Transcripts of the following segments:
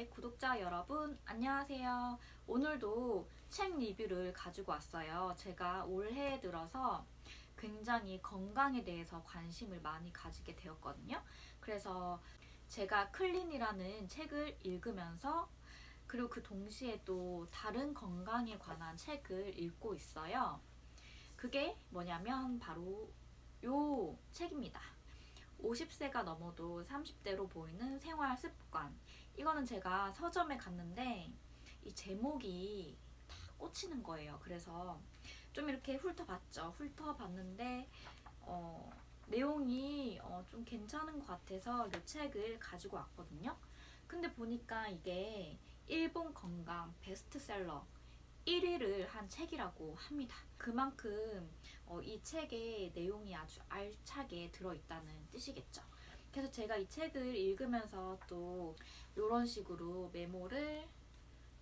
네, 구독자 여러분, 안녕하세요. 오늘도 책 리뷰를 가지고 왔어요. 제가 올해 들어서 굉장히 건강에 대해서 관심을 많이 가지게 되었거든요. 그래서 제가 클린이라는 책을 읽으면서 그리고 그 동시에 또 다른 건강에 관한 책을 읽고 있어요. 그게 뭐냐면 바로 요 책입니다. 50세가 넘어도 30대로 보이는 생활 습관. 이거는 제가 서점에 갔는데 이 제목이 다 꽂히는 거예요. 그래서 좀 이렇게 훑어봤는데 내용이 좀 괜찮은 것 같아서 이 책을 가지고 왔거든요. 근데 보니까 이게 일본 건강 베스트셀러 1위를 한 책이라고 합니다. 그만큼 이 책의 내용이 아주 알차게 들어있다는 뜻이겠죠. 그래서 제가 이 책을 읽으면서 또 이런 식으로 메모를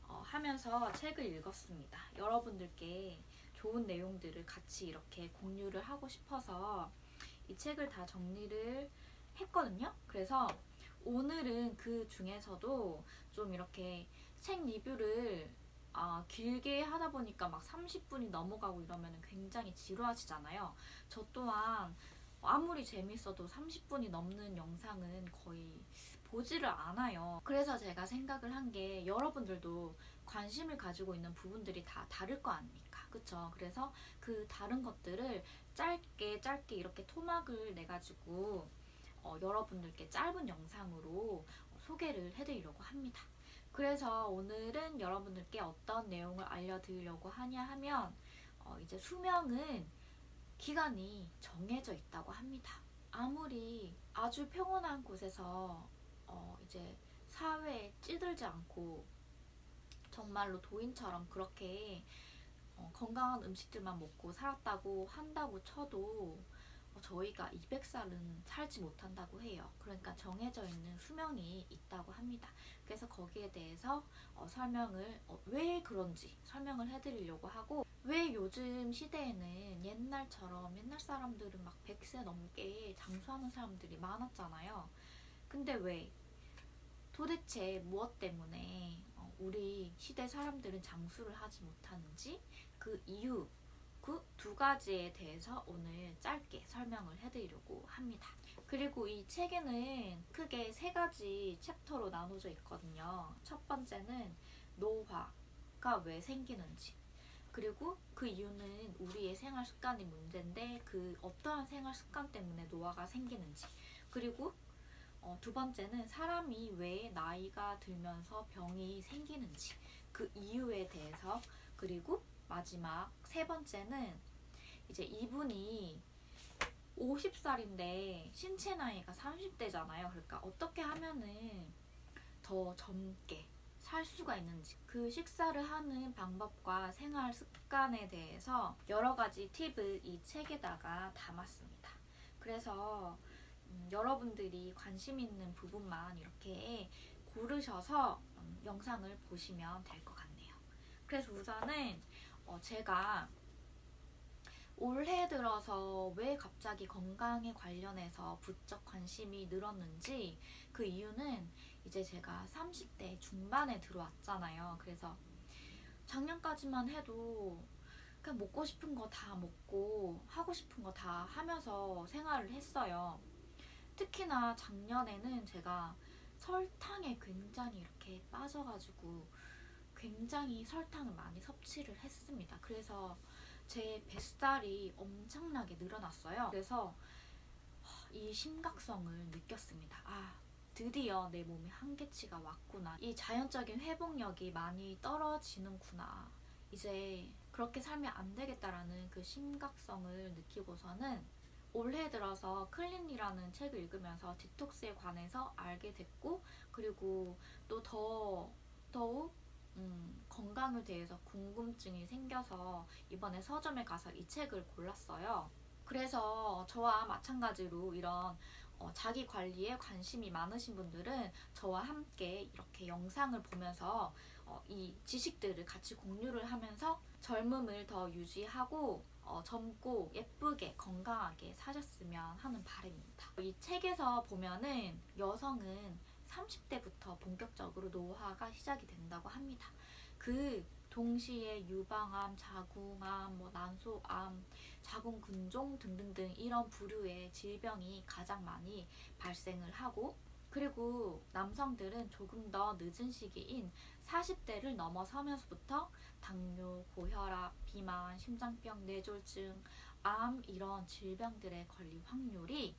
하면서 책을 읽었습니다. 여러분들께 좋은 내용들을 같이 이렇게 공유를 하고 싶어서 이 책을 다 정리를 했거든요. 그래서 오늘은 그 중에서도 좀 이렇게 책 리뷰를 길게 하다 보니까 막 30분이 넘어가고 이러면 굉장히 지루하시잖아요. 저 또한 아무리 재밌어도 30분이 넘는 영상은 거의 보지를 않아요. 그래서 제가 생각을 한 게 여러분들도 관심을 가지고 있는 부분들이 다 다를 거 아닙니까? 그쵸? 그래서 그 다른 것들을 짧게 이렇게 토막을 내가지고 여러분들께 짧은 영상으로 소개를 해드리려고 합니다. 그래서 오늘은 여러분들께 어떤 내용을 알려드리려고 하냐 하면 이제 수명은 기간이 정해져 있다고 합니다. 아무리 아주 평온한 곳에서 이제 사회에 찌들지 않고 정말로 도인처럼 그렇게 건강한 음식들만 먹고 살았다고 한다고 쳐도 저희가 200살은 살지 못한다고 해요. 그러니까 정해져 있는 수명이 있다고 합니다. 그래서 거기에 대해서 설명을 왜 그런지 설명을 해드리려고 하고, 왜 요즘 시대에는 옛날처럼 옛날 사람들은 막 100세 넘게 장수하는 사람들이 많았잖아요. 근데 왜 도대체 무엇 때문에 우리 시대 사람들은 장수를 하지 못하는지, 그 이유, 그 두 가지에 대해서 오늘 짧게 설명을 해드리려고 합니다. 그리고 이 책에는 크게 세 가지 챕터로 나눠져 있거든요. 첫 번째는 노화가 왜 생기는지, 그리고 그 이유는 우리의 생활 습관이 문제인데 그 어떠한 생활 습관 때문에 노화가 생기는지, 그리고 두 번째는 사람이 왜 나이가 들면서 병이 생기는지, 그 이유에 대해서, 그리고 마지막 세 번째는 이제 이분이 50살인데 신체 나이가 30대잖아요. 그러니까 어떻게 하면은 더 젊게 살 수가 있는지, 그 식사를 하는 방법과 생활 습관에 대해서 여러 가지 팁을 이 책에다가 담았습니다. 그래서 여러분들이 관심 있는 부분만 이렇게 고르셔서 영상을 보시면 될 것 같네요. 그래서 우선은 제가 올해 들어서 왜 갑자기 건강에 관련해서 부쩍 관심이 늘었는지, 그 이유는 이제 제가 30대 중반에 들어왔잖아요. 그래서 작년까지만 해도 그냥 먹고 싶은 거 다 먹고 하고 싶은 거 다 하면서 생활을 했어요. 특히나 작년에는 제가 설탕에 굉장히 이렇게 빠져가지고 굉장히 설탕을 많이 섭취를 했습니다. 그래서 제 뱃살이 엄청나게 늘어났어요. 그래서 이 심각성을 느꼈습니다. 드디어 내 몸에 한계치가 왔구나. 이 자연적인 회복력이 많이 떨어지는구나. 이제 그렇게 살면 안 되겠다라는 그 심각성을 느끼고서는 올해 들어서 클린이라는 책을 읽으면서 디톡스에 관해서 알게 됐고, 그리고 또 더욱 건강에 대해서 궁금증이 생겨서 이번에 서점에 가서 이 책을 골랐어요. 그래서 저와 마찬가지로 이런 자기 관리에 관심이 많으신 분들은 저와 함께 이렇게 영상을 보면서 이 지식들을 같이 공유를 하면서 젊음을 더 유지하고 젊고 예쁘게 건강하게 사셨으면 하는 바람입니다. 이 책에서 보면은 여성은 30대부터 본격적으로 노화가 시작이 된다고 합니다. 그 동시에 유방암, 자궁암, 난소암, 자궁근종 등등등 이런 부류의 질병이 가장 많이 발생을 하고, 그리고 남성들은 조금 더 늦은 시기인 40대를 넘어서면서부터 당뇨, 고혈압, 비만, 심장병, 뇌졸중, 암 이런 질병들에 걸릴 확률이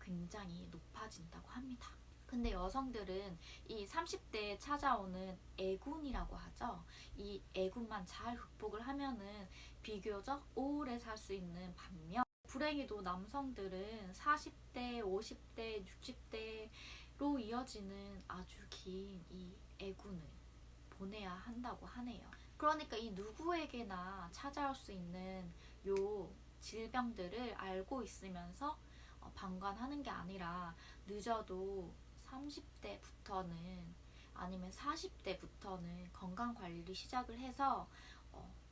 굉장히 높아진다고 합니다. 근데 여성들은 이 30대에 찾아오는 애군이라고 하죠. 이 애군만 잘 극복을 하면은 비교적 오래 살 수 있는 반면, 불행히도 남성들은 40대, 50대, 60대로 이어지는 아주 긴 이 애군을 보내야 한다고 하네요. 그러니까 이 누구에게나 찾아올 수 있는 요 질병들을 알고 있으면서 방관하는 게 아니라 늦어도 30대부터는 아니면 40대부터는 건강관리를 시작을 해서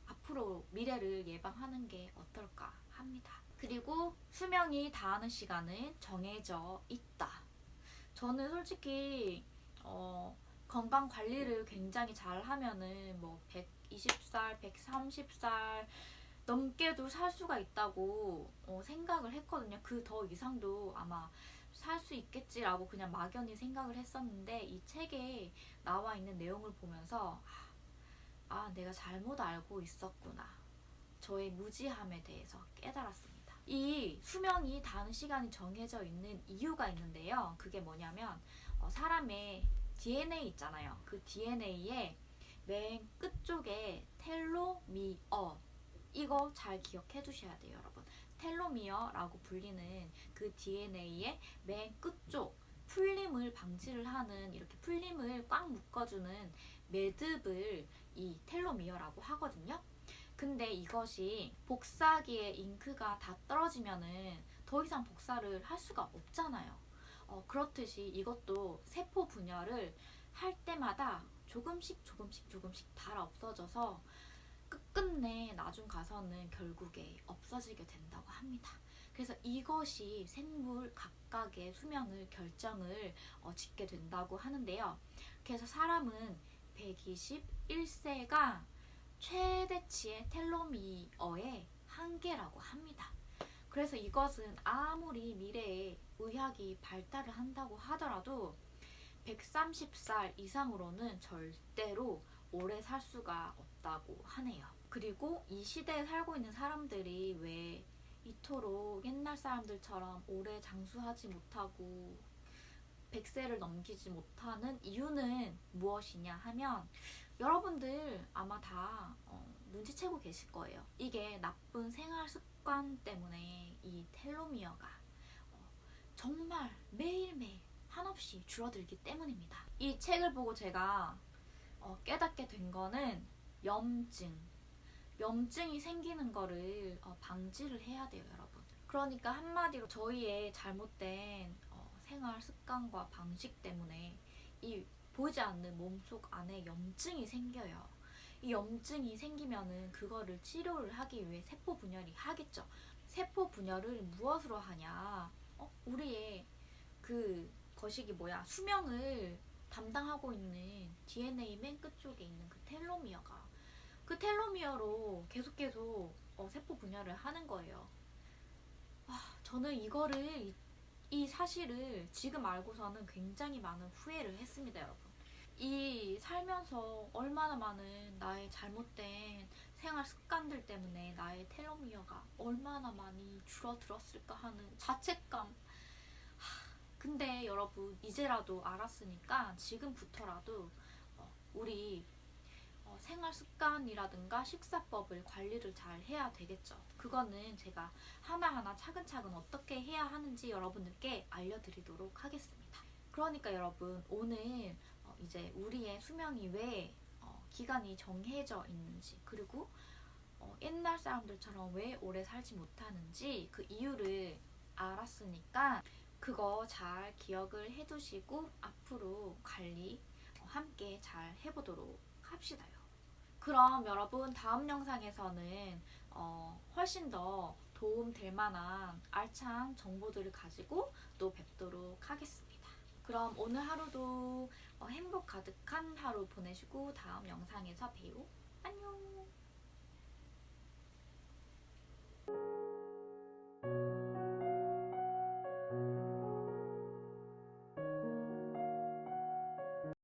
앞으로 미래를 예방하는 게 어떨까 합니다. 그리고 수명이 다하는 시간은 정해져 있다. 저는 솔직히 건강 관리를 굉장히 잘 하면은 120살, 130살 넘게도 살 수가 있다고 생각을 했거든요. 그 더 이상도 아마 살 수 있겠지라고 그냥 막연히 생각을 했었는데, 이 책에 나와 있는 내용을 보면서 내가 잘못 알고 있었구나. 저의 무지함에 대해서 깨달았습니다. 이 수명이 닿는 시간이 정해져 있는 이유가 있는데요. 그게 뭐냐면 사람의 DNA 있잖아요. 그 DNA의 맨 끝쪽에 텔로미어, 이거 잘 기억해 두셔야 돼요, 여러분. 텔로미어라고 불리는 그 DNA의 맨 끝쪽 풀림을 방지를 하는, 이렇게 풀림을 꽉 묶어주는 매듭을 이 텔로미어라고 하거든요. 근데 이것이 복사기에 잉크가 다 떨어지면은 더 이상 복사를 할 수가 없잖아요. 그렇듯이 이것도 세포 분열을 할 때마다 조금씩 다 없어져서 끝끝내 나중 가서는 결국에 없어지게 된다고 합니다. 그래서 이것이 생물 각각의 수명을 결정을 짓게 된다고 하는데요. 그래서 사람은 121세가 최대치의 텔로미어의 한계라고 합니다. 그래서 이것은 아무리 미래에 의학이 발달을 한다고 하더라도 130살 이상으로는 절대로 오래 살 수가 없다고 하네요. 그리고 이 시대에 살고 있는 사람들이 왜 이토록 옛날 사람들처럼 오래 장수하지 못하고 100세를 넘기지 못하는 이유는 무엇이냐 하면, 여러분들 아마 다 눈치채고 계실 거예요. 이게 나쁜 생활 습관 때문에 이 텔로미어가 정말 매일매일 한없이 줄어들기 때문입니다. 이 책을 보고 제가 깨닫게 된 거는 염증이 생기는 거를 방지를 해야 돼요, 여러분. 그러니까 한마디로 저희의 잘못된 생활 습관과 방식 때문에 이 보이지 않는 몸속 안에 염증이 생겨요. 이 염증이 생기면은 그거를 치료를 하기 위해 세포 분열이 하겠죠. 세포 분열을 무엇으로 하냐? 우리의 그 거시기 수명을 담당하고 있는 DNA 맨 끝쪽에 있는 그 텔로미어가, 그 텔로미어로 계속 세포 분열을 하는 거예요. 저는 이 사실을 지금 알고서는 굉장히 많은 후회를 했습니다, 여러분. 이 살면서 얼마나 많은 나의 잘못된 생활 습관들 때문에 나의 텔로미어가 얼마나 많이 줄어들었을까 하는 자책감. 근데 여러분, 이제라도 알았으니까 지금부터라도 우리 생활 습관이라든가 식사법을 관리를 잘 해야 되겠죠. 그거는 제가 하나하나 차근차근 어떻게 해야 하는지 여러분들께 알려드리도록 하겠습니다. 그러니까 여러분, 오늘 이제 우리의 수명이 왜 기간이 정해져 있는지, 그리고 옛날 사람들처럼 왜 오래 살지 못하는지 그 이유를 알았으니까 그거 잘 기억을 해두시고 앞으로 관리 함께 잘 해보도록 합시다요. 그럼 여러분, 다음 영상에서는 훨씬 더 도움 될 만한 알찬 정보들을 가지고 또 뵙도록 하겠습니다. 그럼 오늘 하루도 행복 가득한 하루 보내시고 다음 영상에서 봬요.